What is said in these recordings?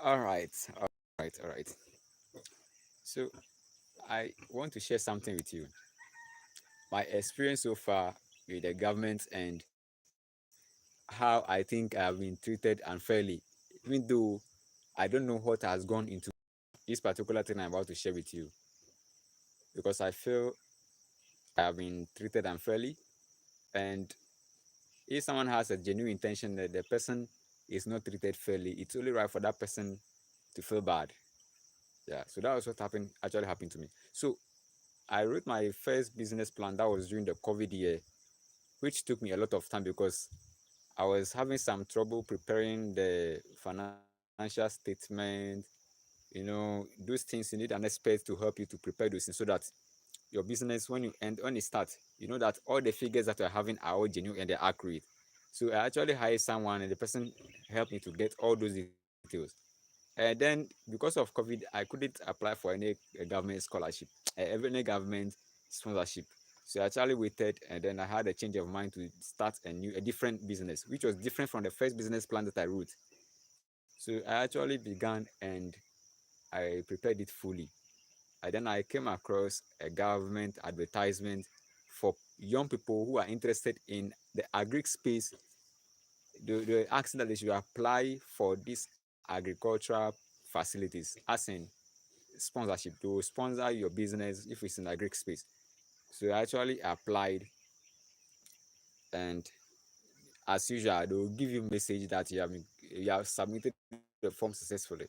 All right, all right. So I want to share something with you. My experience so far with the government and how I think I've been treated unfairly, even though I don't know what has gone into this particular thing I'm about to share with you, because I feel I have been treated unfairly. And if someone has a genuine intention that the person is not treated fairly, it's only right for that person to feel bad. Yeah, so that was what actually happened to me. So I wrote my first business plan that was during the COVID year, which took me a lot of time because I was having some trouble preparing the financial statement. Those things you need an expert to help you to prepare those things so that your business, when it starts, you know that all the figures that you're having are all genuine and they're accurate. So I actually hired someone and the person helped me to get all those details. And then because of COVID, I couldn't apply for any government scholarship, any government sponsorship. So I actually waited, and then I had a change of mind to start a different business, which was different from the first business plan that I wrote. So I actually began and I prepared it fully. And then I came across a government advertisement for young people who are interested in the agri space. They were asking that they should apply for these agricultural facilities, as in sponsorship. They will sponsor your business if it's in the Greek space. So I actually applied, and as usual, they will give you message that you have submitted the form successfully.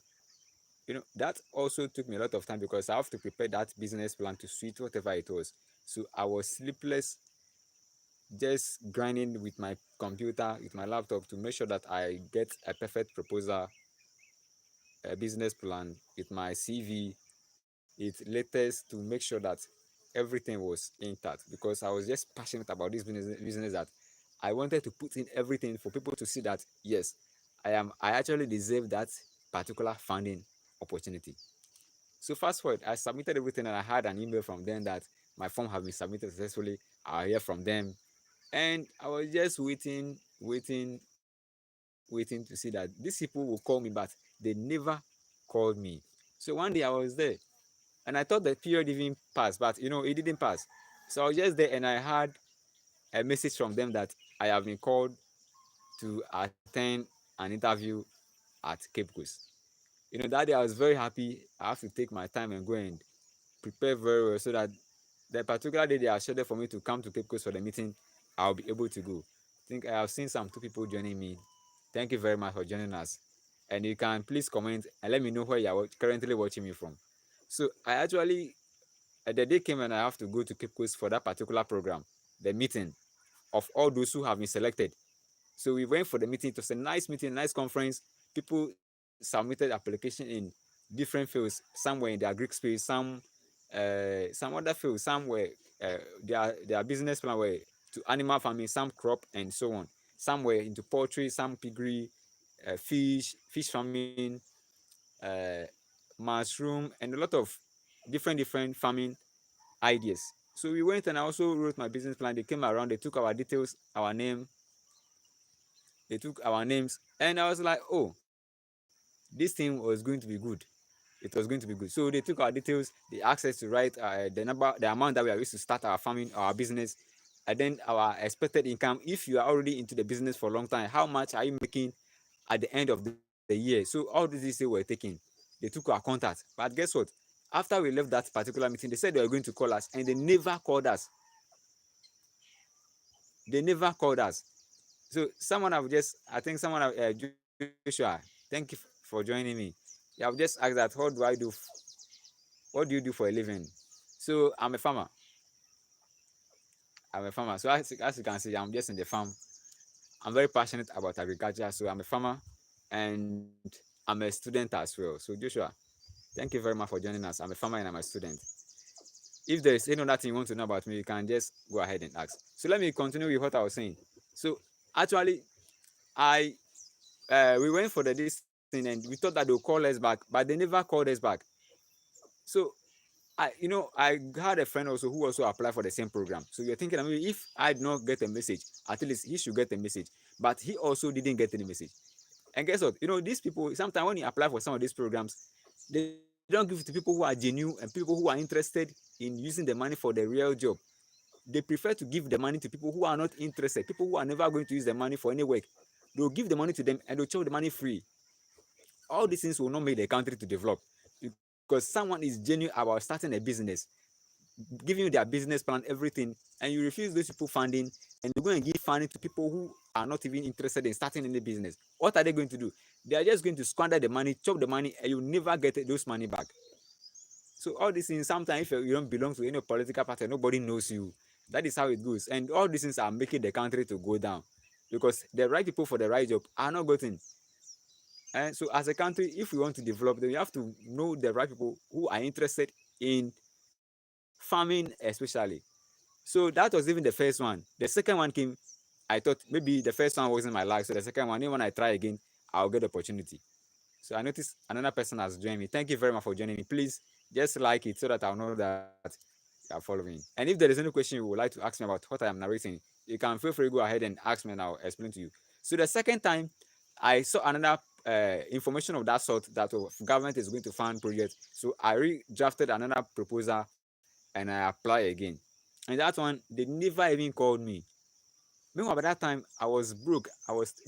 That also took me a lot of time because I have to prepare that business plan to suit whatever it was. So I was sleepless, just grinding with my computer, with my laptop to make sure that I get a perfect proposal, a business plan with my CV, its latest, to make sure that everything was intact, because I was just passionate about this business that I wanted to put in everything for people to see that yes, I actually deserve that particular funding opportunity. So fast forward, I submitted everything and I had an email from them that my form have been submitted successfully. I'll hear from them. And I was just waiting to see that these people will call me, but they never called me. So one day I was there and I thought the period even passed, but it didn't pass. So I was just there and I had a message from them that I have been called to attend an interview at Cape Coast. That day I was very happy. I have to take my time and go and prepare very well so that the particular day they are scheduled for me to come to Cape Coast for the meeting, I'll be able to go. I think I have seen some two people joining me. Thank you very much for joining us. And you can please comment and let me know where you are currently watching me from. So I actually, the day came and I have to go to Cape Coast for that particular program, the meeting of all those who have been selected. So we went for the meeting. It was a nice meeting, nice conference. People submitted application in different fields. Some were in their Greek space, some other fields, some were their business plan were to animal farming, some crop and so on. Some were into poultry, some piggery, fish farming, uh, mushroom, and a lot of different farming ideas. So we went and I also wrote my business plan. They came around, they took our details, they took our names, and I was like, oh, this thing was going to be good. It was going to be good. So they took our details, they asked us to write the amount that we are used to start our farming, our business, and then our expected income. If you are already into the business for a long time, how much are you making at the end of the year? So all these details were taken. They took our contact. But guess what? After we left that particular meeting, they said they were going to call us, and they never called us. They never called us. So I think Joshua, thank you for joining me. You have just asked that, what do you do for a living? So I'm a farmer. So as you can see, I'm just in the farm. I'm very passionate about agriculture. So I'm a farmer and I'm a student as well. So Joshua, thank you very much for joining us. I'm a farmer and I'm a student. If there is any other thing you want to know about me, you can just go ahead and ask. So let me continue with what I was saying. So actually, I we went for this thing and we thought that they'll call us back, but they never called us back. So I had a friend also who also applied for the same program. So you're thinking, I mean, if I did not get a message, at least he should get a message. But he also didn't get any message. And guess what? These people, sometimes when you apply for some of these programs, they don't give it to people who are genuine and people who are interested in using the money for the real job. They prefer to give the money to people who are not interested, people who are never going to use the money for any work. They'll give the money to them and they'll chop the money free. All these things will not make the country to develop, because someone is genuine about starting a business, giving you their business plan, everything, and you refuse those people funding, and you go and give funding to people who are not even interested in starting any business. What are they going to do? They are just going to squander the money, chop the money, and you never get those money back. So all these things, sometimes if you don't belong to any political party, nobody knows you. That is how it goes. And all these things are making the country to go down, because the right people for the right job are not getting. And so as a country, if we want to develop, then we have to know the right people who are interested in farming especially. So that was even the first one. The second one came, I thought maybe the first one wasn't my life. So the second one, even when I try again, I'll get the opportunity. So I noticed another person has joined me. Thank you very much for joining me. Please just like it so that I'll know that you are following. And if there is any question you would like to ask me about what I am narrating, you can feel free to go ahead and ask me and I'll explain to you. So the second time, I saw another information of that sort, that government is going to fund projects. So I redrafted another proposal and I apply again. And that one, they never even called me. Meanwhile, by that time, I was broke.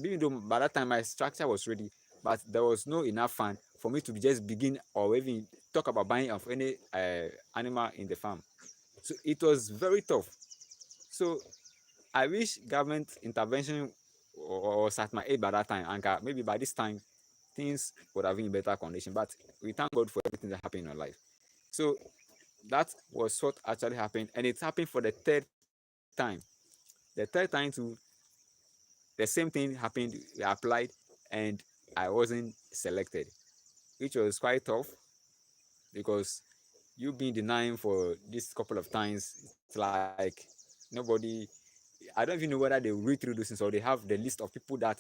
Even though by that time my structure was ready, but there was no enough fund for me to just begin or even talk about buying of any animal in the farm. So it was very tough. So I wish government intervention was at my aid by that time, and maybe by this time things would have been in better condition. But we thank God for everything that happened in our life. So that was what actually happened, and it happened for the third time. The third time too, the same thing happened. We applied, and I wasn't selected, which was quite tough, because you being denied for this couple of times, it's like nobody. I don't even know whether they read through those things or they have the list of people that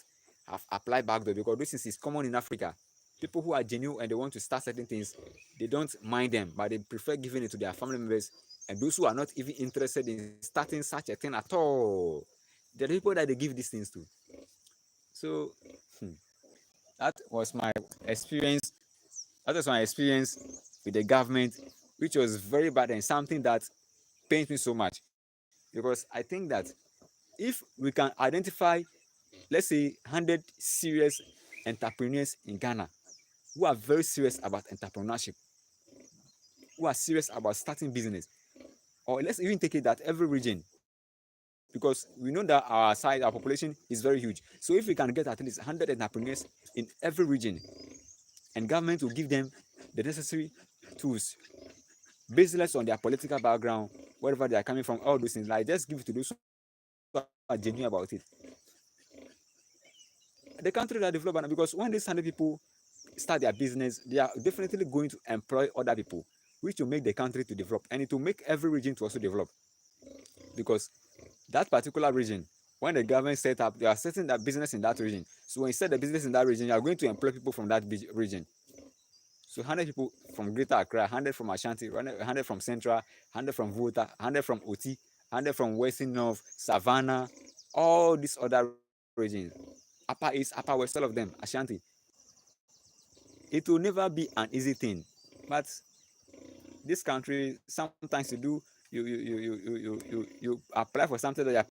have applied back there, because this is common in Africa. People who are genuine and they want to start certain things, they don't mind them, but they prefer giving it to their family members. And those who are not even interested in starting such a thing at all, they're the people that they give these things to. So that was my experience. That was my experience with the government, which was very bad and something that pains me so much. Because I think that if we can identify, let's say, 100 serious entrepreneurs in Ghana who are very serious about entrepreneurship, who are serious about starting business, or let's even take it that every region, because we know that our size, our population is very huge. So if we can get at least 100 entrepreneurs in every region, and government will give them the necessary tools based less on their political background, wherever they are coming from, all those things, like just give it to those who are genuine about it. The country that develop, because when these 100 people start their business, they are definitely going to employ other people, which will make the country to develop, and it will make every region to also develop. Because that particular region, when the government set up, they are setting that business in that region. So when you set the business in that region, you are going to employ people from that region. So 100 people from Greater Accra, 100 from Ashanti, 100 from Central, 100 from Volta, 100 from Oti, 100 from Western North, Savannah, all these other regions, Upper East, Upper West, all of them, Ashanti. It will never be an easy thing. But this country, sometimes you apply for something that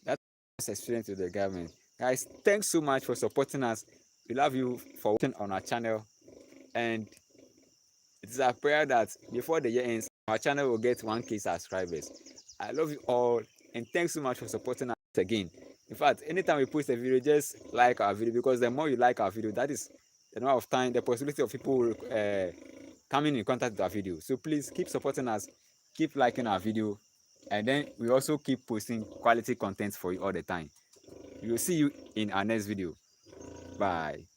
that's experience with the government. Guys, thanks so much for supporting us. We love you for watching on our channel, and it's a prayer that before the year ends, our channel will get 1K subscribers. I love you all, and thanks so much for supporting us again. In fact, anytime we post a video, just like our video, because the more you like our video, that is the amount of time, the possibility of people coming in contact with our video. So please keep supporting us, keep liking our video, and then we also keep posting quality content for you all the time. We will see you in our next video. Bye.